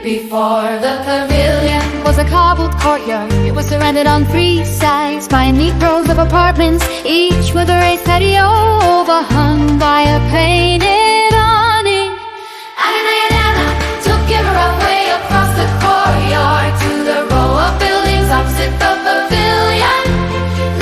Before the pavilion was a cobbled courtyard. It was surrounded on three sides by neat rows of apartments, each with a raised patio overhung by a painted awning. Anna took Emeravwe across the courtyard to the row of buildings opposite the pavilion.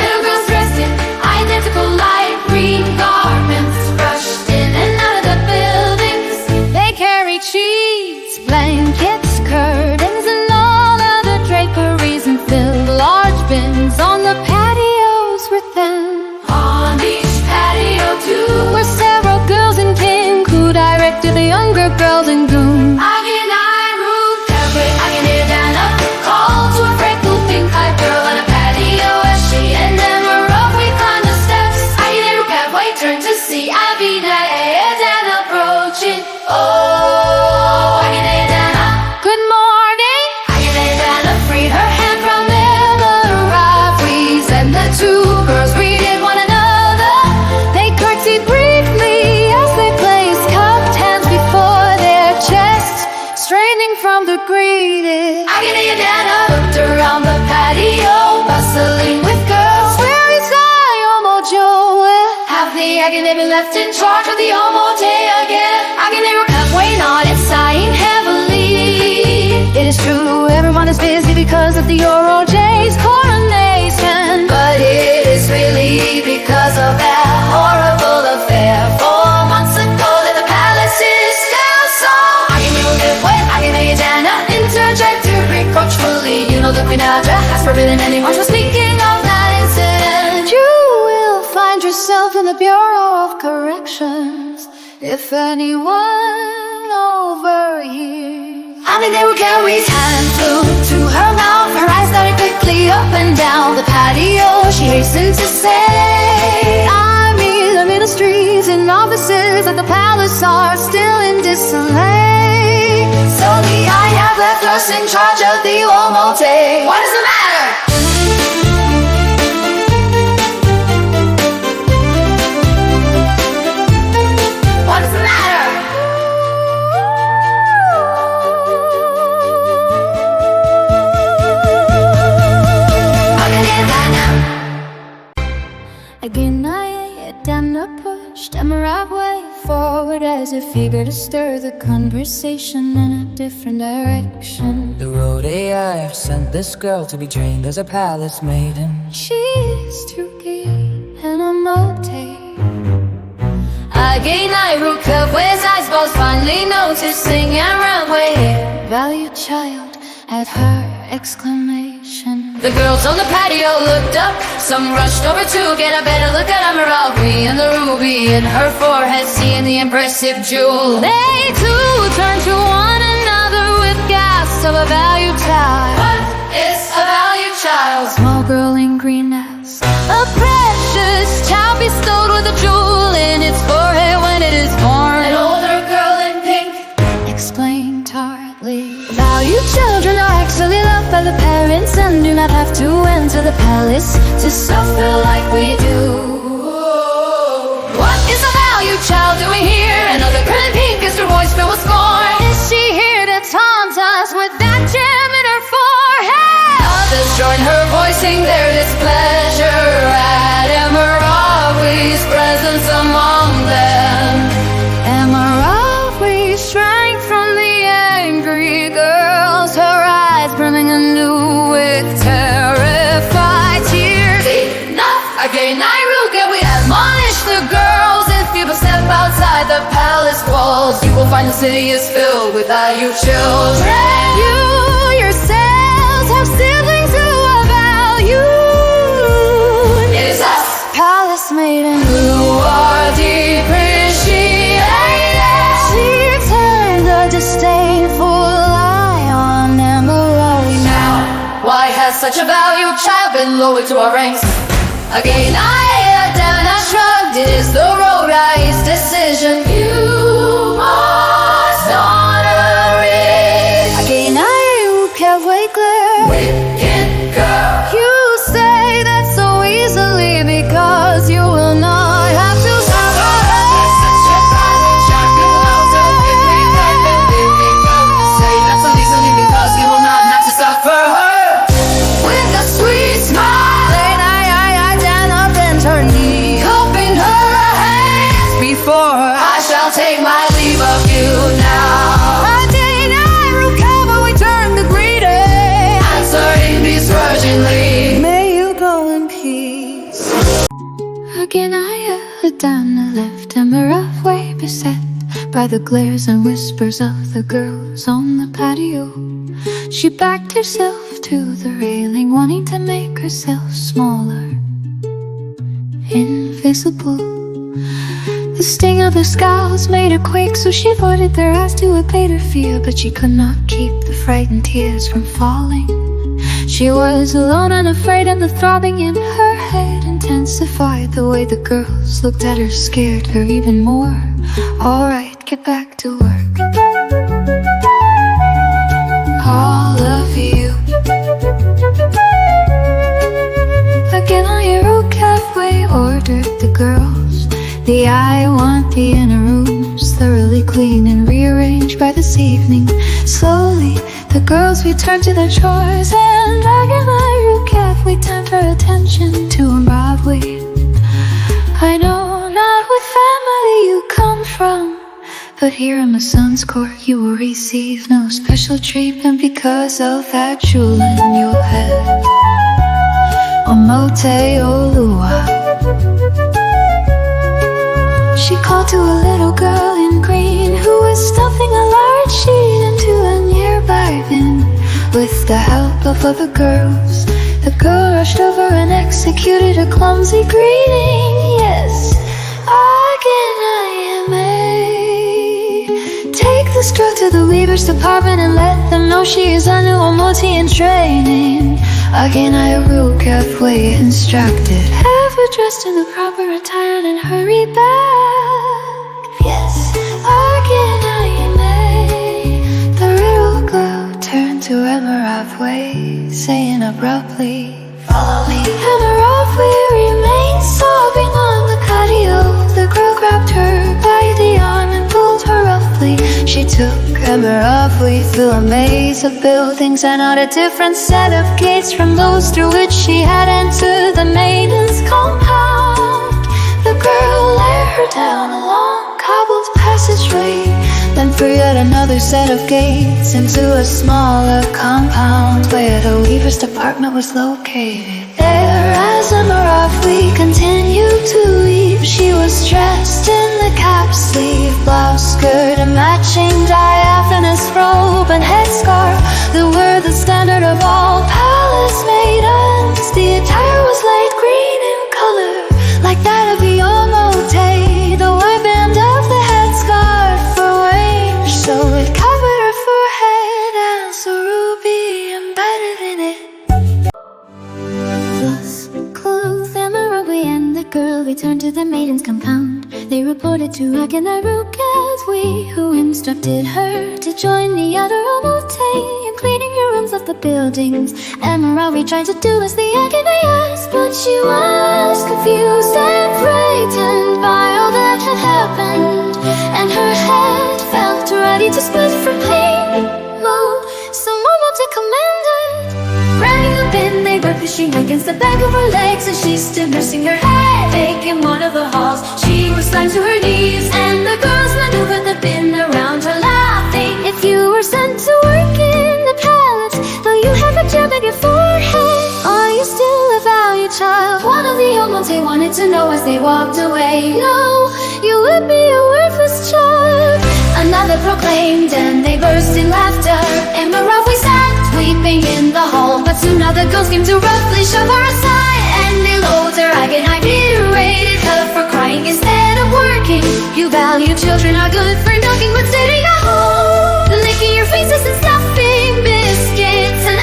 Little girls dressed in identical light green garments rushed in and out of the buildings. They carried sheets, blankets, curtains, and all other draperies, and filled large bins on the patios with them. On each patio too were several girls in pink who directed the younger girls in gloom. Call to a freckled pink-eyed girl on a patio as she and Emeravwe climbed the steps. Emeravwe turned to see Avina and approaching. Oh, good morning. Anna freed her hand from Emeravwe's, and the two girls greeted one another. They curtsied briefly as they placed cupped hands before their chests, straining from the greeting. Anna looked around the patio, bustling with girls. Where is Omote? Have the Agane been left in charge of the Omote again? Emeravwe nodded, sighing heavily. It is true, everyone is busy because of the Oroje's coronation, but it is really because of that horrible affair 4 months ago that the palace is still so. Anna interjected reproachfully. You know the Queen Adra has forbidden anyone from speaking of that incident. You will find yourself in the Bureau of Corrections if anyone overhears. Emeravwe's hand flew to her mouth. Her eyes darted quickly up and down the patio. She hastened to say, the ministries and offices of the palace are still in disarray. So I have left us in charge of the Omote. What is the matter? What is the matter? Again, Anna pushed Emeravwe forward as if eager to stir the conversation in a different direction. The road AI have sent this girl to be trained as a palace maiden. She's Tuki and Omote. Again, Emeravwe's eyes both finally noticing Emeravwe, valued child, at her exclamation. The girls on the patio looked up. Some rushed over to get a better look at Emeravwe and the ruby in her forehead, seeing the impressive jewel. They too turned to one another with gasps of a valued child. What is a valued child? Small girl in green asked. A precious child bestowed with a jewel in its forehead when it is born. An older girl in pink explained tartly. Valued children are actually loved by the parents and do not have to enter the palace to suffer like we do. What is a valued child doing here? Another girl in pink is her voice filled with scorn. Is she here to taunt us with that gem in her forehead? Others join her voicing their displeasure at Emeravwe's presence among them. Emeravwe shrank from the angry girls, her eyes brimming anew with terrified tears. Enough! Again, we admonish the girls. If you step outside the palace walls, you will find the city is filled with valued children. You yourselves have siblings who are valued. It is us, palace maiden, who are depreciated. She turned a disdainful eye on Emeravwe. Now, why has such a valued child been lowered to our ranks? Again, Anna shrugged. It is the road I's decision. You must honor it. Again, Emeravwe glared. Wicked girl. You say that so easily because you will not have to suffer. Such a private child belongs to say that so easily. by the glares and whispers of the girls on the patio. She backed herself to the railing, wanting to make herself smaller, invisible. The sting of the scowls made her quake, so she avoided their eyes to abate her fear. But she could not keep the frightened tears from falling. She was alone and afraid, and the throbbing in her head intensified. The way the girls looked at her scared her even more. Alright, get back to work. All of you. Again on your oak halfway, ordered the girls. I want the inner rooms thoroughly clean and rearranged by this evening. Slowly, the girls returned to their chores, and back in my room halfway, time for attention to Emeravwe. I know not what family you come from, but here in my son's court you will receive no special treatment because of that jewel in your head. Omote Oluwa. She called to a little girl in green who was stuffing a large sheet into a nearby bin. With the help of other girls, the girl rushed over and executed a clumsy greeting. Yes, again I am a. Take this girl to the weaver's department and let them know she is a new Omote in training. Again I awoke halfway instructed, have her dressed in the proper attire and hurry back. Yes, again I am a. The little girl turned to Emeravwe, saying abruptly, follow me. Emeravwe remained sobbing on the patio. The girl grabbed her by the arm and pulled her roughly. She took Emeravwe through a maze of buildings and out a different set of gates from those through which she had entered the maiden's compound. The girl led her down a long cobbled passageway, then through yet another set of gates into a smaller compound where the weaver's department was located. There, as Emeravwe continued to weave, she was dressed in the cap sleeve, blouse, skirt, a matching diaphanous robe and headscarf that were the standard of all palace maidens. The attire was light green in color, like that of the Omote. The white band of the headscarf arranged so it covered her forehead as a ruby embedded in it. Thus clothed, Emeravwe and the girl returned to the maiden's compound. They reported to Emeravwe, who instructed her to join the other Omote in cleaning your rooms of the buildings. Emeravwe tried to do as the Agane asked, but she was confused and frightened by all that had happened, and her head felt ready to split from pain. Move, someone wanted commanded. Grabbing the bin, they were pushing against the back of her legs, and she stood nursing her headache in one of the halls. She was slammed to her knees, and the girls maneuvered the bin around her, laughing. If you were sent to work in the palace, though you have a job in your forehead, are you still a valued child? One of the Omote wanted to know as they walked away. No, you would be a worthless child, another proclaimed, and they burst in laughter. Emeravwe sat weeping in the hall, but soon other girls came to roughly shove her aside, and they loathed her agony. I berated her for crying instead of working. You value children are good for nothing but sitting at home, licking your faces and stuffing biscuits, and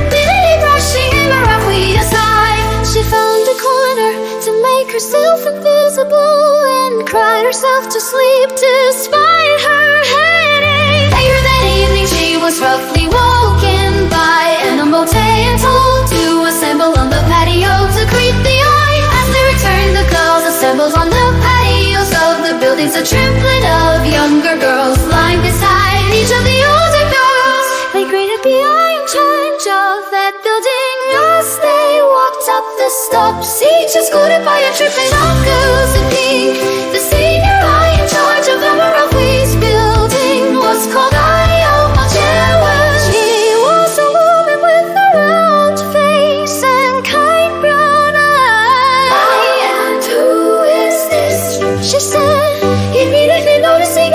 bitterly brushing Emeravwe aside. She found a corner to make herself invisible and cried herself to sleep despite her headache. Later that evening she was roughly woken by an Omote and told to assemble on the patio to greet the eye. As they returned, the girls assembled on the patios of the buildings, a triplet of younger girls lying beside each of the older girls. They greeted the eye in charge of that building as they walked up the steps, each escorted by a triplet of girls in pink. The senior eye in charge of Emeravwe's building was called Omote. She was a woman with a round face and kind brown eyes. And who is this? She said, immediately noticing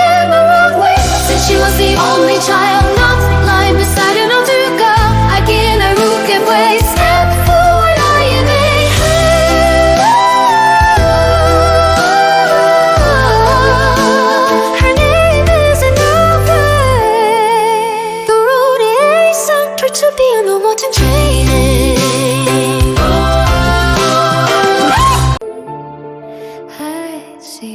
and Omote trading. I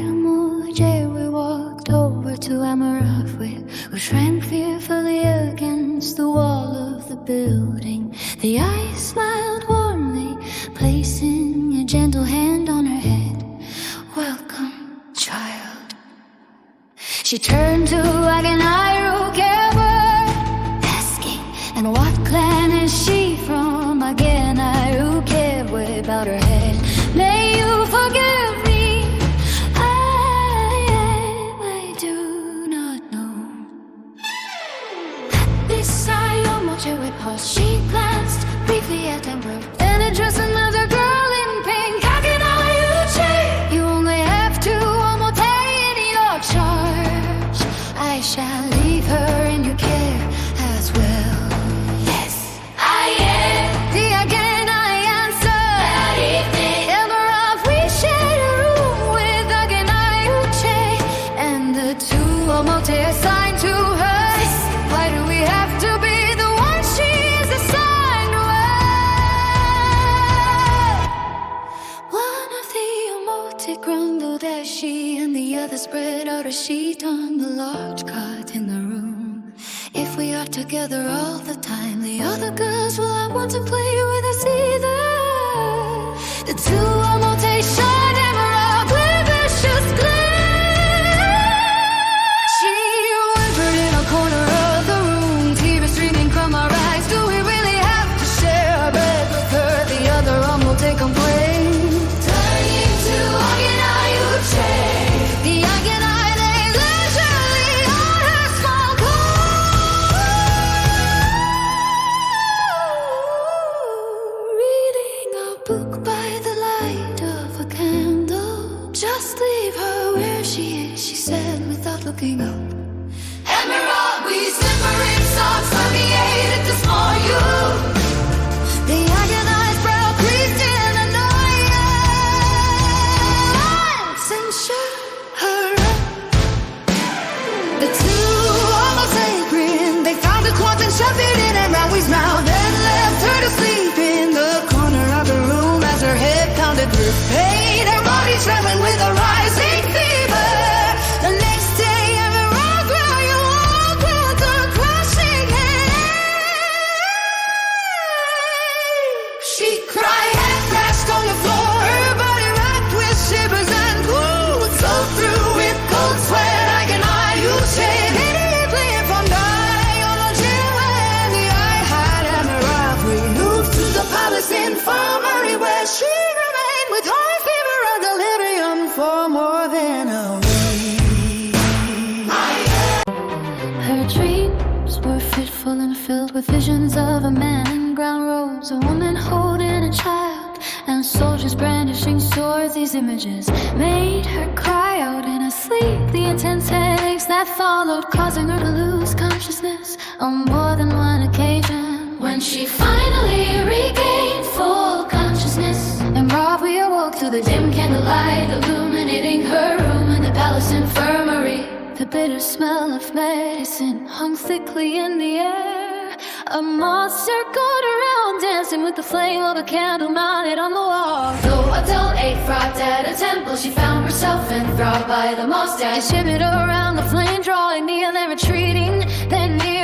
am Omote. We walked over to Emeravwe. We shrank fearfully against the wall of the building. The eyes smiled warmly, placing a gentle hand on her head. Welcome, child. She turned to Agenairu Kewe, asking, and what clan is she from? Agenairu Kewe bowed her head. May you forgive me, I do not know. At this Omote would pause. She glanced briefly at Emperor, then addressed another girl in pink. Agenairu, you only have two Omote in your charge. I shall leave her in your care as well. Yes, I am. The again I answer. That evening, Emeravwe shared a room with Agenairu, and the two Omote assigned to her. Why do we have to be the one she is assigned with? One of the Omote grumbled as she and the other spread out a sheet on the large cot in the room. If we are together all the time, the other girls will not want to play with us either. The two Omote shot Emeravwe vicious glare. She whimpered in a corner of the room, tears streaming from our eyes. Do we really have to share a bed with her? The other Omote complained. Turning to Agenairu, the Agenai lay leisurely on her small cot, reading a book by the light of a candle. Just leave her where she is, she said without looking up. Emeravwe's simmering songs permeated the small youth. The agonized brow creased in annoyance and shut her up. The two almost grinned. They found a cloth and shoved it in Emeravwe's mouth, then left her to sleep in the corner of the room as her head pounded with pain, her body trembling with a rising fever. The next day, Emeravwe awoke with her crashing head. She cried and crashed on the floor, her body racked with shivers and cold, soaked through with cold sweat. Agenairu immediately from dying on a chill, and the eye had Emeravwe moved to the palace infirmary, where she remained with high fever and delirium for more than a week. Her dreams were fitful and filled with visions of a man in brown robes, a woman holding a child, and soldiers brandishing swords. These images made her cry out in her sleep. The intense headaches that followed, causing her to lose consciousness on more than one occasion. When she finally regained full consciousness, Emeravwe awoke to the dim candlelight illuminating her room in the palace infirmary. The bitter smell of medicine hung thickly in the air. A moth circled around, dancing with the flame of a candle mounted on the wall. Though a dull ache frothed at a temple, she found herself enthralled by the moth's dance. Shimmered around the flame, drawing near, then retreating, then near.